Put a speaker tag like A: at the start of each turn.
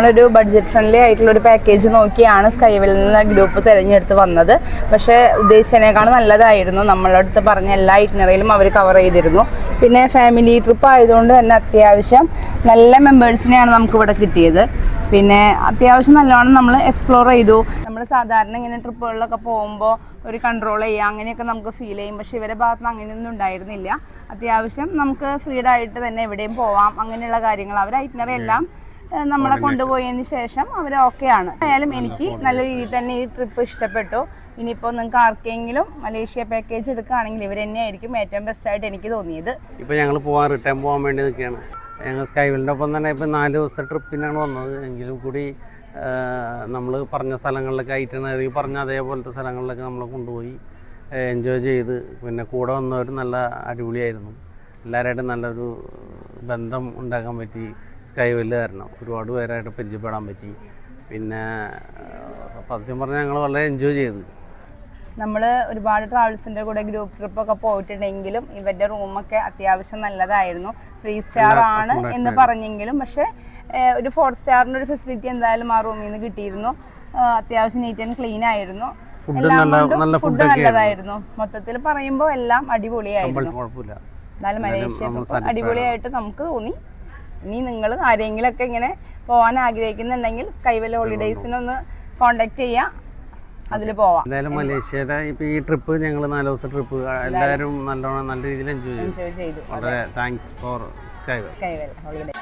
A: നമ്മളൊരു budget friendly ആയിട്ടുള്ള ഒരു പാക്കേജ് നോക്കിയാണ് സ്കൈവെൽ നിന്ന് ഗ്രൂപ്പ് തിരഞ്ഞെടുത്ത് വന്നത്. പക്ഷേ ഉദ്ദേശിച്ചതിനേക്കാൾ നല്ലതായിരുന്നു. നമ്മളെ അടുത്ത് പറഞ്ഞ എല്ലാ ഇറ്റിനറിയിലും അവർ കവർ ചെയ്തിരുന്നു. പിന്നെ ഫാമിലി ട്രിപ്പ് ആയതുകൊണ്ട് തന്നെ അത്യാവശ്യം നല്ല മെമ്പേഴ്സിനെയാണ് നമുക്കിവിടെ കിട്ടിയത്. പിന്നെ അത്യാവശ്യം നല്ലോണം നമ്മൾ എക്സ്പ്ലോർ ചെയ്തു. നമ്മൾ സാധാരണ ഇങ്ങനെ ട്രിപ്പുകളിലൊക്കെ പോകുമ്പോൾ ഒരു കൺട്രോൾ ചെയ്യുക അങ്ങനെയൊക്കെ നമുക്ക് ഫീൽ ചെയ്യും. പക്ഷേ ഇവരുടെ ഭാഗത്ത് നിന്ന് അങ്ങനെയൊന്നും ഉണ്ടായിരുന്നില്ല. അത്യാവശ്യം നമുക്ക് ഫ്രീഡായിട്ട് തന്നെ എവിടെയും പോവാം, അങ്ങനെയുള്ള കാര്യങ്ങൾ അവർ ഐറ്റിനറി എല്ലാം നമ്മളെ കൊണ്ടുപോയതിന് ശേഷം അവർ ഓക്കെയാണ്. ആയാലും എനിക്ക് നല്ല രീതിയിൽ തന്നെ ഈ ട്രിപ്പ് ഇഷ്ടപ്പെട്ടു. ഇനിയിപ്പോൾ നിങ്ങൾക്ക് ആർക്കെങ്കിലും മലേഷ്യ പാക്കേജ് എടുക്കുകയാണെങ്കിൽ ഇവർ തന്നെയായിരിക്കും ഏറ്റവും ബെസ്റ്റായിട്ട് എനിക്ക് തോന്നിയത്.
B: ഇപ്പോൾ ഞങ്ങൾ റിട്ടേൺ പോകാൻ വേണ്ടി നിൽക്കുകയാണ്. ഞങ്ങൾ സ്കൈവെല്ലിൻ്റെ ഒപ്പം തന്നെ ഇപ്പോൾ 4 ദിവസത്തെ ട്രിപ്പിനാണ് വന്നത്. എങ്കിലും കൂടി നമ്മൾ പറഞ്ഞ സ്ഥലങ്ങളിലൊക്കെ ഐറ്റിനറി പറഞ്ഞ അതേപോലത്തെ സ്ഥലങ്ങളിലൊക്കെ നമ്മളെ കൊണ്ടുപോയി എൻജോയ് ചെയ്ത്, പിന്നെ കൂടെ വന്നവർ നല്ല അടിപൊളിയായിരുന്നു. എല്ലാവരായിട്ടും നല്ലൊരു ബന്ധം ഉണ്ടാക്കാൻ പറ്റി. സ്കൈവെല്ല് കാരണം ഒരുപാട് പേരായിട്ട് പരിചയപ്പെടാൻ പറ്റി. പിന്നെ സത്യം പറഞ്ഞാൽ ഞങ്ങൾ വളരെ എൻജോയ് ചെയ്തു.
A: നമ്മൾ ഒരുപാട് ട്രാവൽസിൻ്റെ കൂടെ ഗ്രൂപ്പ് ട്രിപ്പൊക്കെ പോയിട്ടുണ്ടെങ്കിലും ഇവരുടെ റൂമൊക്കെ അത്യാവശ്യം നല്ലതായിരുന്നു. 3 സ്റ്റാർ ആണ് എന്ന് പറഞ്ഞെങ്കിലും പക്ഷേ ഒരു 4 സ്റ്റാറിൻ്റെ ഒരു ഫെസിലിറ്റി എന്തായാലും ആ റൂമിൽ നിന്ന് കിട്ടിയിരുന്നു. അത്യാവശ്യം നീറ്റ് ആൻഡ് ക്ലീൻ ആയിരുന്നു. ഫുഡ് നല്ലതായിരുന്നു. മൊത്തത്തിൽ പറയുമ്പോൾ എല്ലാം അടിപൊളിയായിരുന്നു. എന്നാലും മലേഷ്യ ട്രിപ്പ് അടിപൊളിയായിട്ട് നമുക്ക് തോന്നി. ഇനി നിങ്ങൾ ആരെങ്കിലുമൊക്കെ ഇങ്ങനെ പോകാൻ ആഗ്രഹിക്കുന്നുണ്ടെങ്കിൽ സ്കൈവെൽ ഹോളിഡേയ്സിനൊന്ന് കോൺടാക്ട് ചെയ്യാം, അതിൽ പോവാം.
B: എന്തായാലും മലേഷ്യയുടെ ഇപ്പോൾ ഈ ട്രിപ്പ് ഞങ്ങൾ 4 ദിവസത്തെ ട്രിപ്പ് എല്ലാവരും നല്ല രീതിയിൽ എൻജോയ് ചെയ്തു. വളരെ താങ്ക്സ് ഫോർ സ്കൈവെൽ
A: ഹോളിഡേയ്സ്.